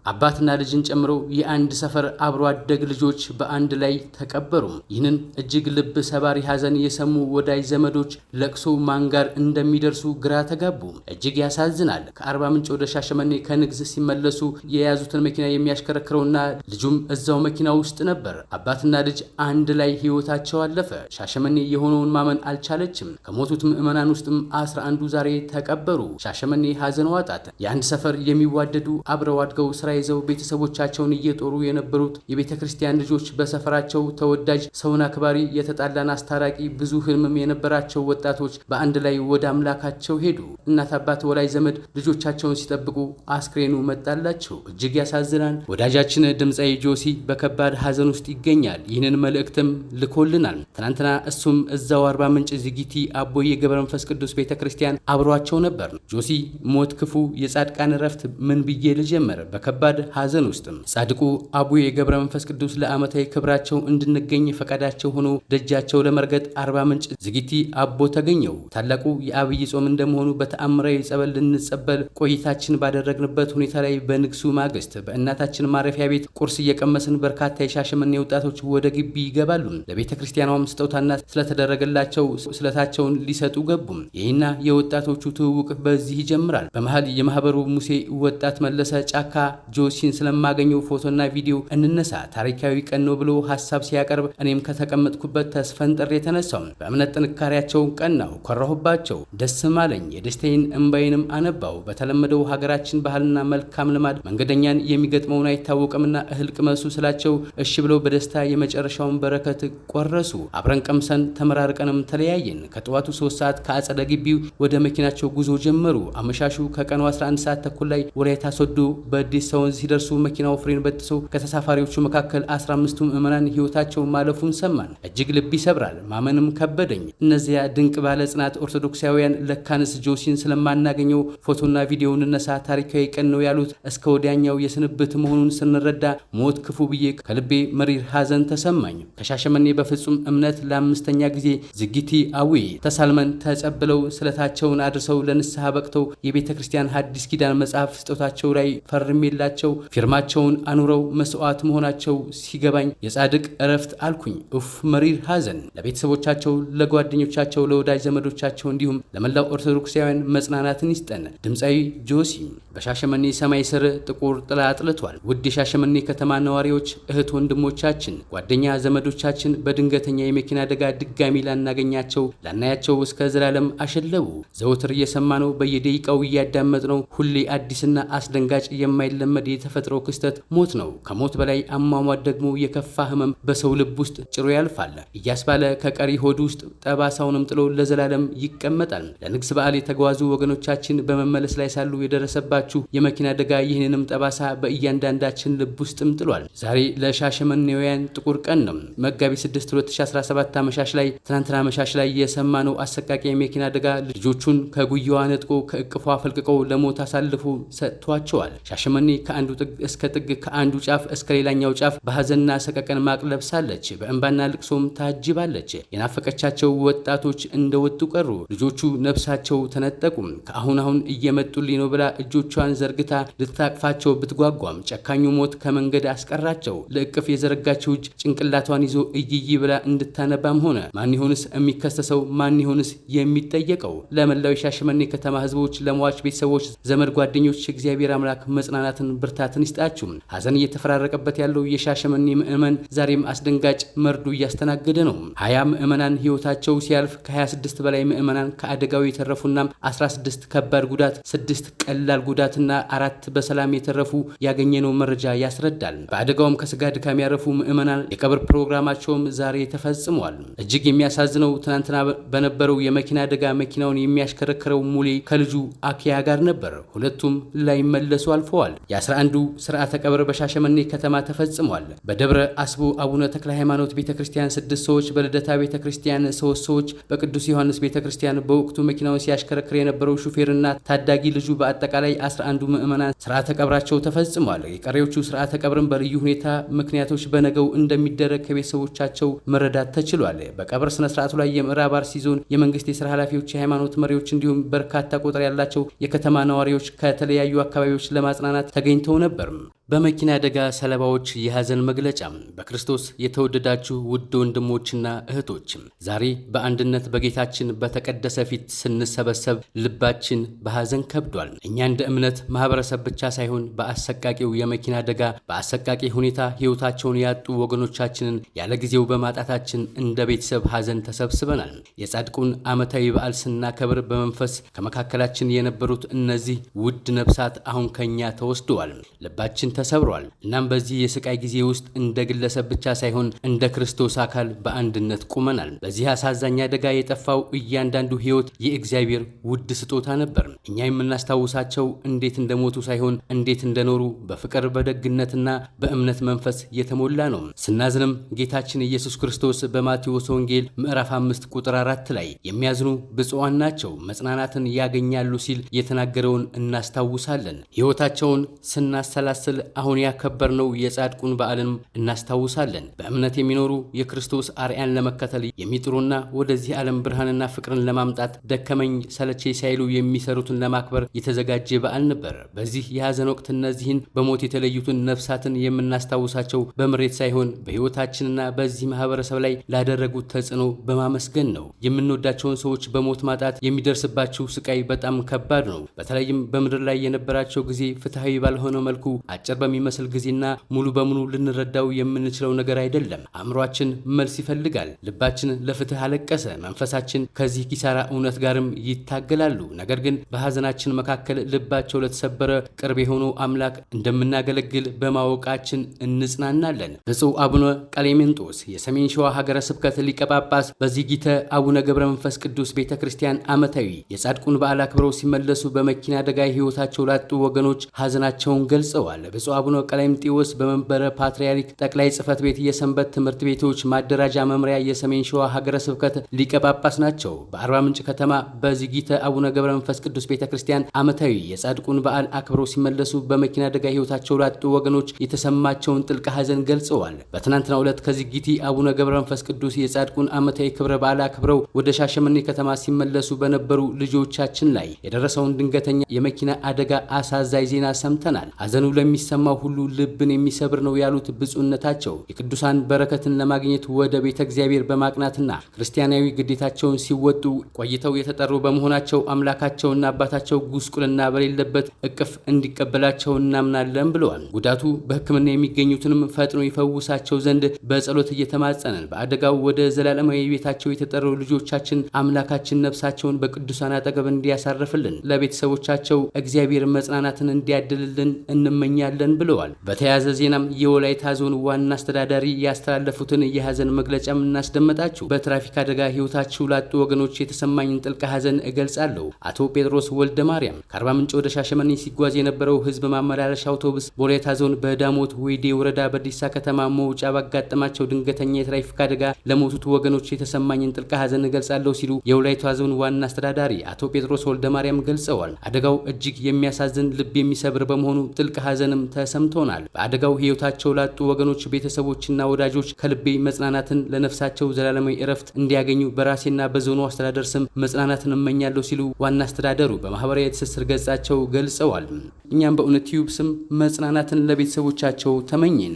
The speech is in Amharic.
አባትና ልጅን ጨምሮ የአንድ ሰፈር አብሮ አደግ ልጆች በአንድ ላይ ተቀበሩ። ይህንን እጅግ ልብ ሰባሪ ሐዘን የሰሙ ወዳጅ ዘመዶች ለቅሶ ማን ጋር እንደሚደርሱ ግራ ተጋቡ። እጅግ ያሳዝናል። ከአርባ ምንጭ ወደ ሻሸመኔ ከንግስ ሲመለሱ የያዙትን መኪና የሚያሽከረክረውና ልጁም እዛው መኪና ውስጥ ነበር። አባትና ልጅ አንድ ላይ ህይወታቸው አለፈ። ሻሸመኔ የሆነውን ማመን አልቻለችም። ከሞቱት ምዕመናን ውስጥም 11ዱ ዛሬ ተቀበሩ። ሻሸመኔ ሐዘን ዋጣት። የአንድ ሰፈር የሚዋደዱ አብረው አድገው ስራ ይዘው ቤተሰቦቻቸውን እየጦሩ የነበሩት የቤተ ክርስቲያን ልጆች በሰፈራቸው ተወዳጅ ሰውን አክባሪ የተጣላን አስታራቂ ብዙ ህልምም የነበራቸው ወጣቶች በአንድ ላይ ወደ አምላካቸው ሄዱ። እናት አባት ወላጅ ዘመድ ልጆቻቸውን ሲጠብቁ አስክሬኑ መጣላቸው። እጅግ ያሳዝናል። ወዳጃችን ድምጻዊ ጆሲ በከባድ ሐዘን ውስጥ ይገኛል። ይህንን መልእክትም ልኮልናል። ትናንትና እሱም እዛው አርባ ምንጭ ዝጊቲ አቦዬ ገብረ መንፈስ ቅዱስ ቤተ ክርስቲያን አብሯቸው ነበር። ጆሲ ሞት ክፉ የጻድቃን ረፍት ምን ብዬ ልጀምር? በከባድ ሐዘን ውስጥም ጻድቁ አቡዬ ገብረ መንፈስ ቅዱስ ለዓመታዊ ክብራቸው እንድንገኝ ፈቃዳቸው ሆኖ ደጃቸው ለመርገጥ አርባ ምንጭ ዝጊቲ አቦ ተገኘው። ታላቁ የአብይ ጾም እንደመሆኑ በተአምራዊ ጸበል ልንጸበል ቆይታችን ባደረግንበት ሁኔታ ላይ በንግሱ ማግስት በእናታችን ማረፊያ ቤት ቁርስ እየቀመስን በርካታ የሻሸመኔ ወጣቶች ወደ ግቢ ይገባሉ። ለቤተ ክርስቲያኗም ስጦታና ስለተደረገላቸው ስለታቸውን ሊሰጡ ገቡ። ይህና የወጣቶቹ ትውውቅ በዚህ ይጀምራል። በመሃል የማህበሩ ሙሴ ወጣት መለሰ ጫካ ጆሲን ስለማገኘው ፎቶና ቪዲዮ እንነሳ ታሪካዊ ቀን ነው ብሎ ሐሳብ ሲያቀርብ እኔም ከተቀመጥኩበት ተስፈንጥሬ የተነሳው በእምነት ጥንካሬያቸው ቀናው፣ ኮራሁባቸው፣ ደስም አለኝ። የደስታዬን እንባዬንም አነባው። በተለመደው ሀገራችን ባህልና መልካም ልማድ መንገደኛን የሚገጥመውን አይታወቅምና እህል ቅመሱ ስላቸው እሺ ብለው በደስታ የመጨረሻውን በረከት ቆረሱ። አብረን ቀምሰን ተመራርቀንም ተለያየን። ከጠዋቱ 3 ሰዓት ከአጸደ ግቢው ወደ መኪናቸው ጉዞ ጀመሩ። አመሻሹ ከቀኑ 11 ሰዓት ተኩል ላይ ወላይታ ሶዶ በአዲስ ወንዝ ሲደርሱ መኪናው ፍሬን በጥሶ ከተሳፋሪዎቹ መካከል 15ቱ ምዕመናን ህይወታቸው ማለፉን ሰማን። እጅግ ልብ ይሰብራል። ማመንም ከበደኝ። እነዚያ ድንቅ ባለ ጽናት ኦርቶዶክሳውያን ለካንስ ጆሲን ስለማናገኘው ፎቶና ቪዲዮውን እነሳ ታሪካዊ ቀን ነው ያሉት እስከ ወዲያኛው የስንብት መሆኑን ስንረዳ ሞት ክፉ ብዬ ከልቤ መሪር ሐዘን ተሰማኝ። ከሻሸመኔ በፍጹም እምነት ለአምስተኛ ጊዜ ዝጊቲ አዊ ተሳልመን ተጸብለው ስለታቸውን አድርሰው ለንስሐ በቅተው የቤተ ክርስቲያን ሐዲስ ኪዳን መጽሐፍ ስጦታቸው ላይ ፈርሜላቸው ፊርማቸውን አኑረው መስዋዕት መሆናቸው ሲገባኝ የጻድቅ እረፍት አልኩኝ። ኡፍ መሪር ሐዘን። ለቤተሰቦቻቸው፣ ለጓደኞቻቸው፣ ለወዳጅ ዘመዶቻቸው እንዲሁም ለመላው ኦርቶዶክሳውያን መጽናናትን ይስጠን። ድምጻዊ ጆሲ በሻሸመኔ ሰማይ ስር ጥቁር ጥላ አጥልቷል። ውድ የሻሸመኔ ከተማ ነዋሪዎች፣ እህት ወንድሞቻችን፣ ጓደኛ ዘመዶቻችን በድንገተኛ የመኪና አደጋ ድጋሚ ላናያቸው እስከ ዘላለም አሸለቡ። ዘወትር እየሰማነው በየደቂቃው እያዳመጥነው ሁሌ አዲስና አስደንጋጭ የማይለመድ የተፈጥሮ ክስተት ሞት ነው። ከሞት በላይ አሟሟት ደግሞ የከፋ ህመም በሰው ልብ ውስጥ ጭሮ ያልፋል እያስባለ ከቀሪ ሆድ ውስጥ ጠባሳውንም ጥሎ ለዘላለም ይቀመጣል። ለንግስ በዓል የተጓዙ ወገኖቻችን በመመለስ ላይ ሳሉ የደረሰባችሁ የመኪና አደጋ ይህንንም ጠባሳ በእያንዳንዳችን ልብ ውስጥም ጥሏል። ዛሬ ለሻሸመኔውያን ጥቁር ቀን ነው። መጋቢት 6 2017 አመሻሽ ላይ ትናንትና አመሻሽ ላይ የሰማነው አሰቃቂ የመኪና አደጋ ልጆቹን ከጉያዋ ነጥቆ ከእቅፏ ፈልቅቀው ለሞት አሳልፎ ሰጥቷቸዋል። ሻሸመኔ ከአንዱ ጥግ እስከ ጥግ ከአንዱ ጫፍ እስከ ሌላኛው ጫፍ በሐዘንና ሰቀቀን ማቅ ለብሳለች። በእንባና ልቅሶም ታጅባለች። የናፈቀቻቸው ወጣቶች እንደወጡ ቀሩ። ልጆቹ ነፍሳቸው ተነጠቁ። ከአሁን እየመጡልኝ ነው ብላ እጆቿን ዘርግታ ልታቅፋቸው ብትጓጓም ጨካኙ ሞት ከመንገድ አስቀራቸው። ለእቅፍ የዘረጋችው እጅ ጭንቅላቷን ይዞ እይይ ብላ እንድታነባም ሆነ። ማን ይሆንስ የሚከሰሰው? ማን ይሆንስ የሚጠየቀው? ለመላው የሻሸመኔ ከተማ ህዝቦች፣ ለሟች ቤተሰቦች፣ ዘመድ ጓደኞች እግዚአብሔር አምላክ መጽናናትን ብርታትን ይስጣችሁ። ሐዘን እየተፈራረቀበት ያለው የሻሸመኔ ምዕመን ዛሬም አስደንጋጭ መርዶ እያስተናገደ ነው። 20 ምዕመናን ህይወታቸው ሲያልፍ ከ26 በላይ ምዕመናን ከአደጋው የተረፉና 16 ከባድ ጉዳት፣ 6 ቀላል ጉዳትና 4 በሰላም የተረፉ ያገኘነው መረጃ ያስረዳል። በአደጋውም ከስጋ ድካም ያረፉ ምዕመናን የቀብር ፕሮግራማቸውም ዛሬ ተፈጽሟል። እጅግ የሚያሳዝነው ትናንትና በነበረው የመኪና አደጋ መኪናውን የሚያሽከረክረው ሙሌ ከልጁ አኪያ ጋር ነበር። ሁለቱም ላይመለሱ አልፈዋል። የ11ዱ ስርዓተ ቀብር በሻሸመኔ ከተማ ተፈጽሟል። በደብረ አስቦ አቡነ ተክለ ሃይማኖት ቤተክርስቲያን 6 ሰዎች፣ በልደታ ቤተክርስቲያን 3 ሰዎች፣ በቅዱስ ዮሐንስ ቤተክርስቲያን በወቅቱ መኪናውን ሲያሽከረክር የነበረው ሹፌርና ታዳጊ ልጁ በአጠቃላይ 11ዱ ምዕመናን ስርዓተ ቀብራቸው ተፈጽሟል። የቀሪዎቹ ስርዓተ ቀብርን በልዩ ሁኔታ ምክንያቶች በነገው እንደሚደረግ ከቤተሰቦቻቸው መረዳት ተችሏል። በቀብር ስነ ስርዓቱ ላይ የምዕራብ አርሲ ዞን የመንግስት የስራ ኃላፊዎች፣ የሃይማኖት መሪዎች እንዲሁም በርካታ ቁጥር ያላቸው የከተማ ነዋሪዎች ከተለያዩ አካባቢዎች ለማጽናናት ተገኝተው ነበር። በመኪና አደጋ ሰለባዎች የሐዘን መግለጫ። በክርስቶስ የተወደዳችሁ ውድ ወንድሞችና እህቶች፣ ዛሬ በአንድነት በጌታችን በተቀደሰ ፊት ስንሰበሰብ ልባችን በሐዘን ከብዷል። እኛ እንደ እምነት ማህበረሰብ ብቻ ሳይሆን በአሰቃቂው የመኪና አደጋ በአሰቃቂ ሁኔታ ሕይወታቸውን ያጡ ወገኖቻችንን ያለ ጊዜው በማጣታችን እንደ ቤተሰብ ሐዘን ተሰብስበናል። የጻድቁን ዓመታዊ በዓል ስናከብር በመንፈስ ከመካከላችን የነበሩት እነዚህ ውድ ነፍሳት አሁን ከኛ ተወስደዋል። ልባችን ተሰብሯል። እናም በዚህ የስቃይ ጊዜ ውስጥ እንደ ግለሰብ ብቻ ሳይሆን እንደ ክርስቶስ አካል በአንድነት ቁመናል። በዚህ አሳዛኝ አደጋ የጠፋው እያንዳንዱ ሕይወት የእግዚአብሔር ውድ ስጦታ ነበር። እኛ የምናስታውሳቸው እንዴት እንደሞቱ ሳይሆን እንዴት እንደኖሩ በፍቅር በደግነትና በእምነት መንፈስ የተሞላ ነው። ስናዝንም ጌታችን ኢየሱስ ክርስቶስ በማቴዎስ ወንጌል ምዕራፍ 5 ቁጥር 4 ላይ የሚያዝኑ ብፁዓን ናቸው መጽናናትን ያገኛሉ ሲል የተናገረውን እናስታውሳለን። ሕይወታቸውን ስናሰላስል አሁን ያከበርነው የጻድቁን በዓልን እናስታውሳለን። በእምነት የሚኖሩ የክርስቶስ አርአያን ለመከተል የሚጥሩና ወደዚህ ዓለም ብርሃንና ፍቅርን ለማምጣት ደከመኝ ሰለቼ ሳይሉ የሚሰሩትን ለማክበር የተዘጋጀ በዓል ነበር። በዚህ የሐዘን ወቅት እነዚህን በሞት የተለዩትን ነፍሳትን የምናስታውሳቸው በምሬት ሳይሆን በሕይወታችንና በዚህ ማህበረሰብ ላይ ላደረጉት ተጽዕኖ በማመስገን ነው። የምንወዳቸውን ሰዎች በሞት ማጣት የሚደርስባቸው ስቃይ በጣም ከባድ ነው። በተለይም በምድር ላይ የነበራቸው ጊዜ ፍትሃዊ ባልሆነ መልኩ አጭር በሚመስል ጊዜና ሙሉ በሙሉ ልንረዳው የምንችለው ነገር አይደለም። አእምሯችን መልስ ይፈልጋል። ልባችን ለፍትህ አለቀሰ። መንፈሳችን ከዚህ ኪሳራ እውነት ጋርም ይታገላሉ። ነገር ግን በሐዘናችን መካከል ልባቸው ለተሰበረ ቅርብ የሆነው አምላክ እንደምናገለግል በማወቃችን እንጽናናለን። ብፁዕ አቡነ ቀሌሜንጦስ የሰሜን ሸዋ ሀገረ ስብከት ሊቀ ጳጳስ በዚጊተ አቡነ ገብረ መንፈስ ቅዱስ ቤተክርስቲያን ዓመታዊ የጻድቁን በዓል አክብረው ሲመለሱ በመኪና አደጋ ሕይወታቸው ላጡ ወገኖች ሐዘናቸውን ገልጸዋል። ብፁዕ አቡነ ቀሌምንጦስ በመንበረ ፓትርያርክ ጠቅላይ ጽሕፈት ቤት የሰንበት ትምህርት ቤቶች ማደራጃ መምሪያ የሰሜን ሸዋ ሀገረ ስብከት ሊቀ ጳጳስ ናቸው። በአርባ ምንጭ ከተማ በዚጊተ አቡነ ገብረ መንፈስ ቅዱስ ቤተክርስቲያን ዓመታዊ የጻድቁን በዓል አክብረው ሲመለሱ በመኪና አደጋ ሕይወታቸው ላጡ ወገኖች የተሰማቸውን ጥልቅ ሐዘን ገልጸዋል። በትናንትናው ዕለት ከዚጊቲ አቡነ ገብረ መንፈስ ቅዱስ የጻድቁን ዓመታዊ ክብረ በዓል አክብረው ወደ ሻሸመኔ ከተማ ሲመለሱ በነበሩ ልጆቻችን ላይ የደረሰውን ድንገተኛ የመኪና አደጋ አሳዛኝ ዜና ሰምተናል። ሐዘኑ ለሚሰማው ሁሉ ልብን የሚሰብር ነው ያሉት ብፁዕነታቸው የቅዱሳን በረከትን ለማግኘት ወደ ቤተ እግዚአብሔር በማቅናትና ክርስቲያናዊ ግዴታቸውን ሲወጡ ቆይተው የተጠሩ በመሆናቸው አምላካቸውና አባታቸው ጉስቁልና በሌለበት እቅፍ እንዲቀበላቸው እናምናለን ብለዋል። ጉዳቱ በሕክምና የሚገኙትንም ፈጥኖ ይፈውሳቸው ዘንድ በጸሎት እየተማጸንን በአደጋው ወደ ዘላለማዊ ቤታቸው የተጠሩ ልጆቻችን አምላካችን ነፍሳቸውን በቅዱሳን አጠገብ እንዲያሳርፍልን ለቤተሰቦቻቸው እግዚአብሔር መጽናናትን እንዲያድልልን እንመኛለን ብለዋል። በተያያዘ ዜናም የወላይታ ዞን ዋና አስተዳዳሪ ያስተላለፉትን የሐዘን መግለጫም እናስደመጣችሁ። በትራፊክ አደጋ ሕይወታቸው ላጡ ወገኖች የተሰማኝን ጥልቅ ሐዘን እገልጻለሁ። አቶ ጴጥሮስ ወልደ ማርያም ከአርባ ምንጭ ወደ ሻሸመኔ ሲጓዝ የነበረው ሕዝብ ማመላለሻ አውቶቡስ በወላይታ ዞን በዳሞት ወይዴ ወረዳ በዲሳ ከተማ መውጫ ባጋጠማቸው ድንገተኛ የትራፊክ አደጋ ለሞቱት ወገኖች የተሰማኝን ጥልቅ ሐዘን እገልጻለሁ ሲሉ የወላይታ ዞን ዋና አስተዳዳሪ አቶ ጴጥሮስ ወልደ ማርያም ገልጸዋል። አደጋው እጅግ የሚያሳዝን ልብ የሚሰብር በመሆኑ ጥልቅ ሐዘንም ተሰምቶናል። በአደጋው ሕይወታቸው ላጡ ወገኖች ቤተሰቦችና ወዳጆች ከልቤ መጽናናትን ለነፍሳቸው ዘላለማዊ እረፍት እንዲያገኙ በራሴና በዞኑ አስተዳደር ስም መጽናናትን እመኛለሁ ሲሉ ዋና አስተዳደሩ በማህበራዊ ትስስር ገጻቸው ገልጸዋል። እኛም በእውነት ቲዩብ ስም መጽናናትን ለቤተሰቦቻቸው ተመኝን።